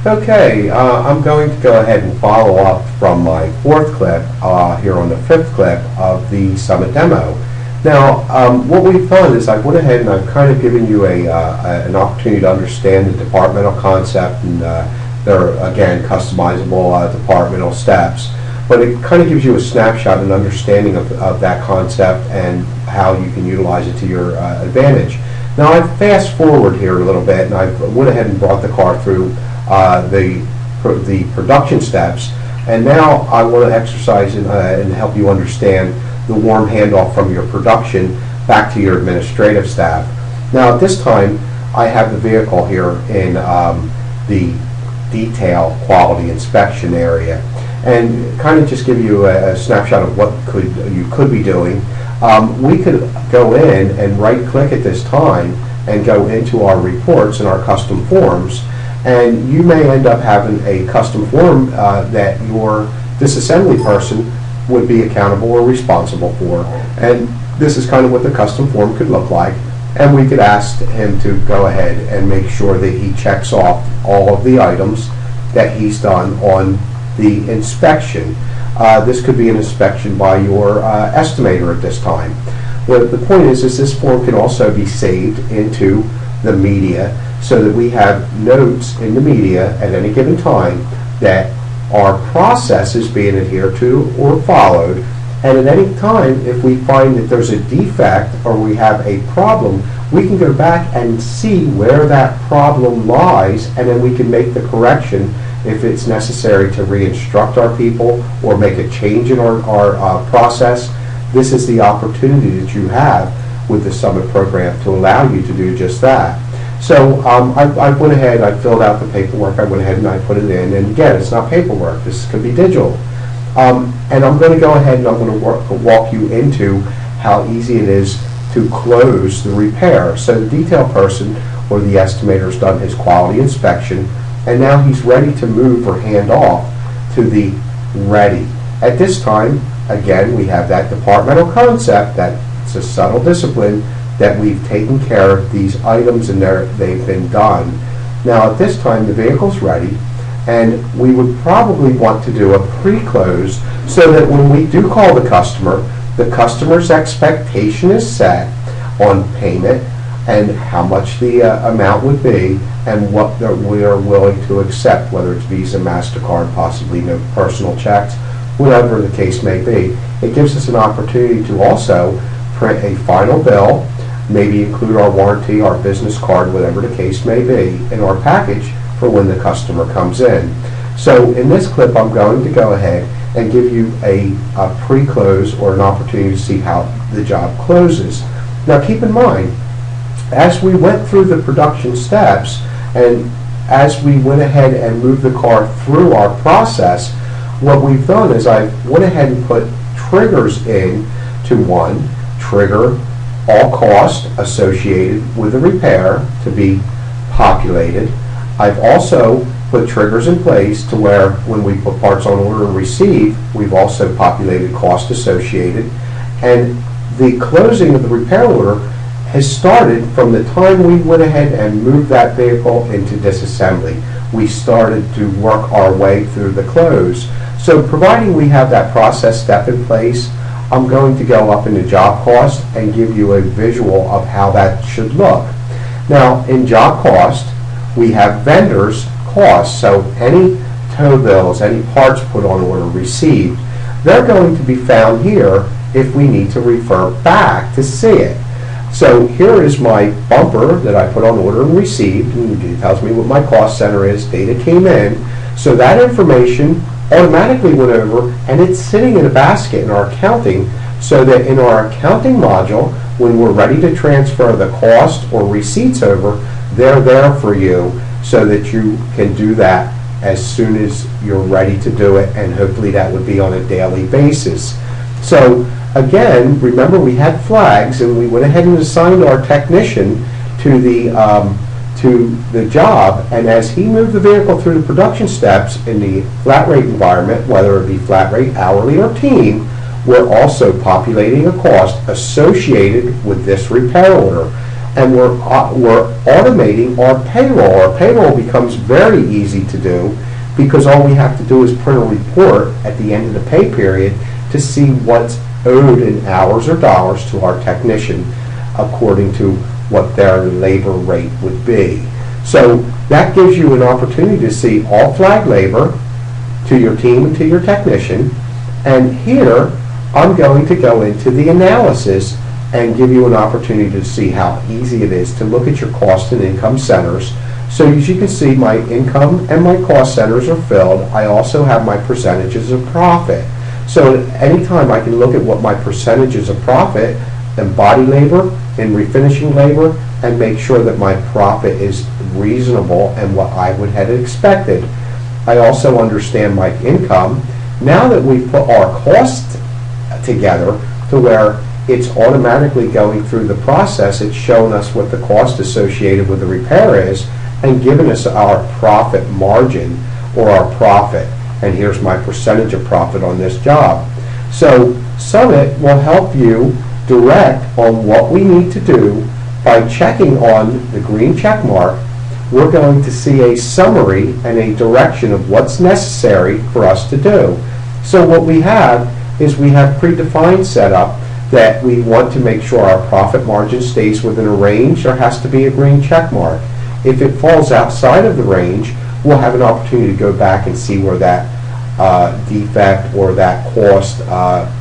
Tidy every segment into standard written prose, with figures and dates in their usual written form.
Okay, I'm going to go ahead and follow up from my fourth clip here on the fifth clip of the Summit demo. Now, what we've done is I've went ahead and I've kind of given you an opportunity to understand the departmental concept, and they're, again, customizable departmental steps. But it kind of gives you a snapshot and understanding of that concept and how you can utilize it to your advantage. Now, I've fast forward here a little bit, and I went ahead and brought the car through the production steps, and now I want to exercise and help you understand the warm handoff from your production back to your administrative staff. Now, at this time, I have the vehicle here in the detail quality inspection area, and kind of just give you a snapshot of what you could be doing. We could go in and right-click at this time and go into our reports and our custom forms, and you may end up having a custom form that your disassembly person would be accountable or responsible for. And this is kind of what the custom form could look like, and we could ask him to go ahead and make sure that he checks off all of the items that he's done on the inspection. This could be an inspection by your estimator at this time. The point is this form can also be saved into the media so that we have notes in the media at any given time that our process is being adhered to or followed, and at any time if we find that there's a defect or we have a problem, we can go back and see where that problem lies, and then we can make the correction if it's necessary to re-instruct our people or make a change in our process. This is the opportunity that you have with the Summit program to allow you to do just that. So I went ahead, I filled out the paperwork, I went ahead and I put it in, and again, it's not paperwork, this could be digital. And I'm going to go ahead and I'm going to walk you into how easy it is to close the repair. So the detail person or the estimator's done his quality inspection, and now he's ready to move or hand off to the ready. At this time, again, we have that departmental concept, that it's a subtle discipline, that we've taken care of these items and they've been done. Now at this time the vehicle's ready, and we would probably want to do a pre-close so that when we do call the customer's expectation is set on payment and how much the amount would be and what we are willing to accept, whether it's Visa, MasterCard, possibly no personal checks, whatever the case may be. It gives us an opportunity to also print a final bill, maybe include our warranty, our business card, whatever the case may be, in our package for when the customer comes in. So in this clip, I'm going to go ahead and give you a pre-close or an opportunity to see how the job closes. Now keep in mind, as we went through the production steps and as we went ahead and moved the car through our process, what we've done is I went ahead and put triggers in to one, trigger all costs associated with the repair to be populated. I've also put triggers in place to where when we put parts on order and receive, we've also populated cost associated. And the closing of the repair order has started from the time we went ahead and moved that vehicle into disassembly. We started to work our way through the close. So providing we have that process step in place, I'm going to go up into job cost and give you a visual of how that should look. Now, in job cost, we have vendors costs. So any tow bills, any parts put on order, received, they're going to be found here if we need to refer back to see it. So here is my bumper that I put on order and received, and it tells me what my cost center is, data came in. So that information automatically went over, and it's sitting in a basket in our accounting, so that in our accounting module, when we're ready to transfer the cost or receipts over, they're there for you so that you can do that as soon as you're ready to do it, and hopefully that would be on a daily basis. So again, remember we had flags, and we went ahead and assigned our technician to the job, and as he moved the vehicle through the production steps in the flat rate environment, whether it be flat rate, hourly, or team, we're also populating a cost associated with this repair order. and we're automating our payroll. Our payroll becomes very easy to do because all we have to do is print a report at the end of the pay period to see what's owed in hours or dollars to our technician according to what their labor rate would be. So that gives you an opportunity to see all flag labor to your team and to your technician. And here I'm going to go into the analysis and give you an opportunity to see how easy it is to look at your cost and income centers. So as you can see, my income and my cost centers are filled. I also have my percentages of profit. So at any time I can look at what my percentages of profit in body labor, in refinishing labor, and make sure that my profit is reasonable and what I would have expected. I also understand my income. Now that we've put our costs together to where it's automatically going through the process, it's showing us what the cost associated with the repair is and giving us our profit margin or our profit. And here's my percentage of profit on this job. So Summit will help you direct on what we need to do by checking on the green check mark. We're going to see a summary and a direction of what's necessary for us to do. So what we have is we have predefined setup that we want to make sure our profit margin stays within a range. There has to be a green check mark. If it falls outside of the range, we'll have an opportunity to go back and see where that defect or that cost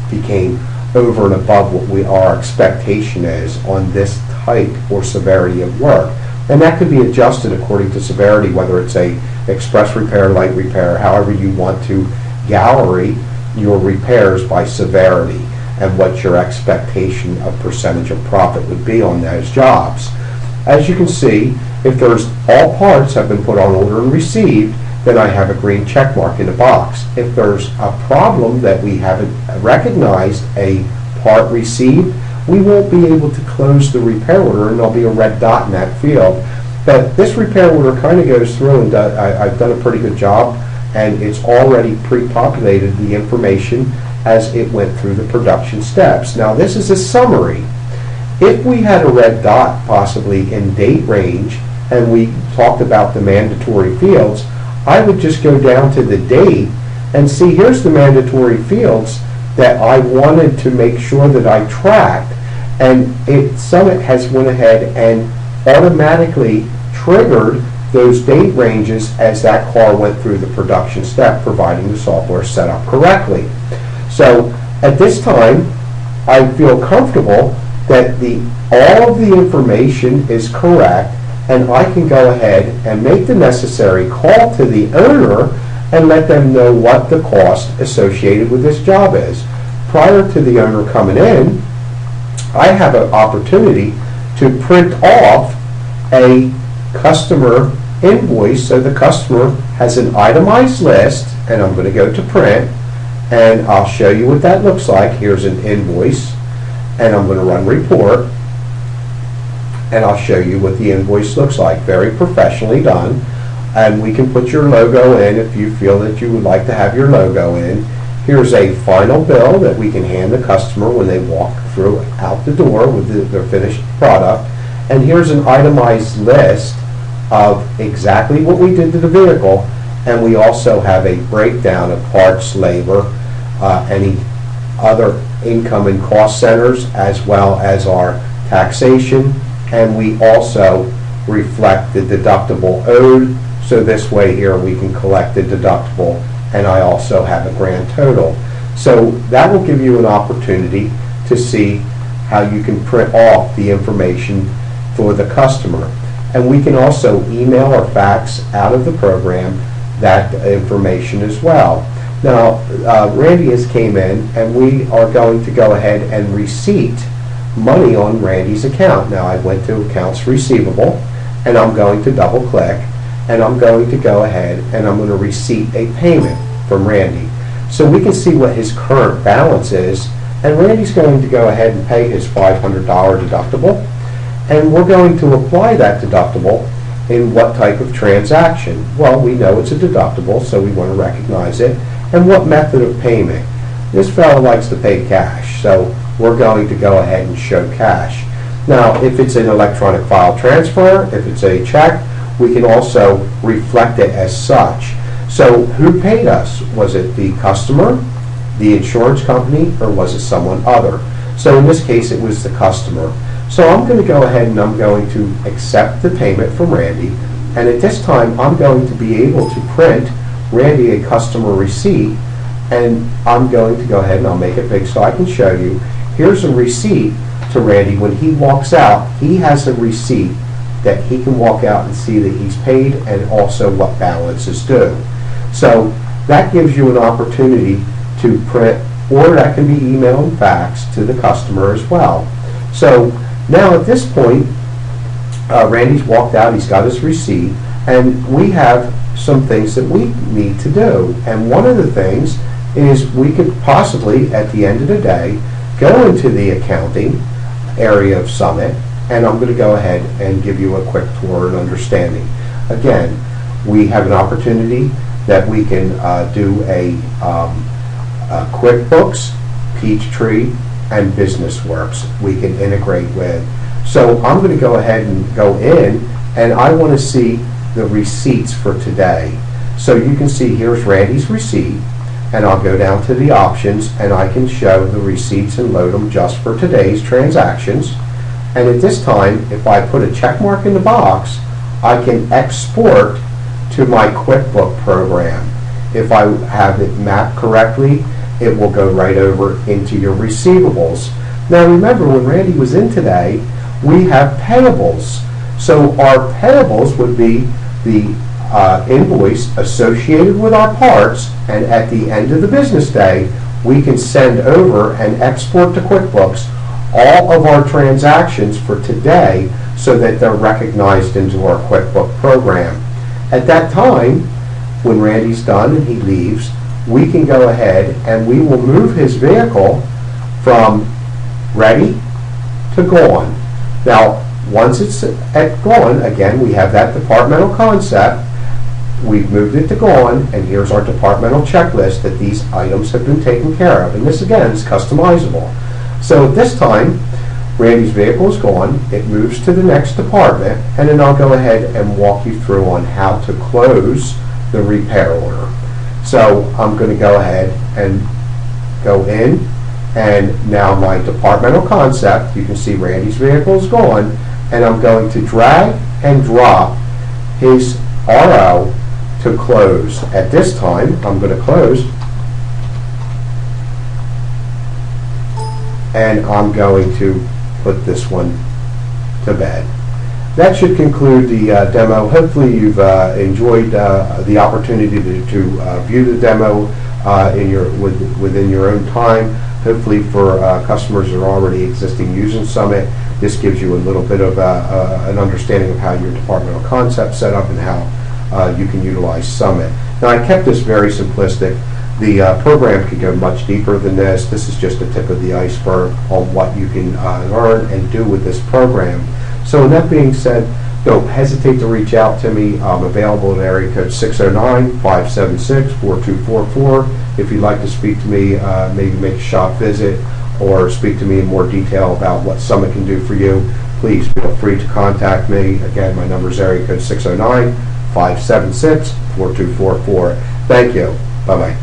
became over and above what our expectation is on this type or severity of work. And that could be adjusted according to severity, whether it's a express repair, light repair, however you want to gallery your repairs by severity and what your expectation of percentage of profit would be on those jobs. As you can see, if there's all parts have been put on order and received, then I have a green check mark in the box. If there's a problem that we haven't recognized a part received, we won't be able to close the repair order and there'll be a red dot in that field. But this repair order kind of goes through and I've done a pretty good job, and it's already pre-populated the information as it went through the production steps. Now this is a summary. If we had a red dot possibly in date range and we talked about the mandatory fields, I would just go down to the date and see here's the mandatory fields that I wanted to make sure that I tracked, and Summit has went ahead and automatically triggered those date ranges as that car went through the production step, providing the software set up correctly. So at this time, I feel comfortable that all of the information is correct, and I can go ahead and make the necessary call to the owner and let them know what the cost associated with this job is. Prior to the owner coming in, I have an opportunity to print off a customer invoice so the customer has an itemized list, and I'm going to go to print and I'll show you what that looks like. Here's an invoice, and I'm going to run report and I'll show you what the invoice looks like. Very professionally done, and we can put your logo in if you feel that you would like to have your logo in. Here's a final bill that we can hand the customer when they walk through out the door with their finished product. And here's an itemized list of exactly what we did to the vehicle, and we also have a breakdown of parts, labor, any other income and cost centers, as well as our taxation, and we also reflect the deductible owed, so this way here we can collect the deductible, and I also have a grand total. So that will give you an opportunity to see how you can print off the information for the customer. And we can also email or fax out of the program that information as well. Now, Randy has came in, and we are going to go ahead and receipt money on Randy's account. Now, I went to accounts receivable, and I'm going to double click, and I'm going to go ahead and I'm going to receipt a payment from Randy. So we can see what his current balance is, and Randy's going to go ahead and pay his $500 deductible, and we're going to apply that deductible in what type of transaction. Well, we know it's a deductible, so we want to recognize it. And what method of payment? This fellow likes to pay cash, so we're going to go ahead and show cash. Now, if it's an electronic file transfer, if it's a check, we can also reflect it as such. So who paid us? Was it the customer, the insurance company, or was it someone other? So in this case, it was the customer. So I'm going to go ahead and I'm going to accept the payment from Randy. And at this time, I'm going to be able to print Randy a customer receipt. And I'm going to go ahead and I'll make it big so I can show you. Here's a receipt to Randy. When he walks out, he has a receipt that he can walk out and see that he's paid and also what balance is due. So that gives you an opportunity to print, or that can be email and fax to the customer as well. So now at this point, Randy's walked out, he's got his receipt, and we have some things that we need to do. And one of the things is we could possibly, at the end of the day, go into the accounting area of Summit, and I'm going to go ahead and give you a quick tour and understanding. Again, we have an opportunity that we can do a QuickBooks, Peachtree, and BusinessWorks we can integrate with. So I'm going to go ahead and go in, and I want to see the receipts for today. So you can see here's Randy's receipt, and I'll go down to the options and I can show the receipts and load them just for today's transactions. And at this time, if I put a check mark in the box, I can export to my QuickBook program. If I have it mapped correctly, it will go right over into your receivables. Now remember, when Randy was in today, we have payables. So our payables would be the invoice associated with our parts, and at the end of the business day, we can send over and export to QuickBooks all of our transactions for today so that they're recognized into our QuickBook program. At that time, when Randy's done and he leaves, we can go ahead and we will move his vehicle from ready to gone. Now, once it's at gone, again, we have that departmental concept. We've moved it to gone, and here's our departmental checklist that these items have been taken care of. And this, again, is customizable. So at this time, Randy's vehicle is gone. It moves to the next department, and then I'll go ahead and walk you through on how to close the repair order. So I'm going to go ahead and go in, and now my departmental concept, you can see Randy's vehicle is gone, and I'm going to drag and drop his RO to close. At this time, I'm going to close, and I'm going to put this one to bed. That should conclude the demo. Hopefully you've enjoyed the opportunity to view the demo within your own time. Hopefully for customers that are already existing using Summit, this gives you a little bit of an understanding of how your departmental concept's set up and how you can utilize Summit. Now, I kept this very simplistic. The program could go much deeper than this. This is just the tip of the iceberg on what you can learn and do with this program. So with that being said, don't hesitate to reach out to me. I'm available at area code 609-576-4244. If you'd like to speak to me, maybe make a shop visit or speak to me in more detail about what Summit can do for you, please feel free to contact me. Again, my number is area code 609-576-4244. Thank you. Bye-bye.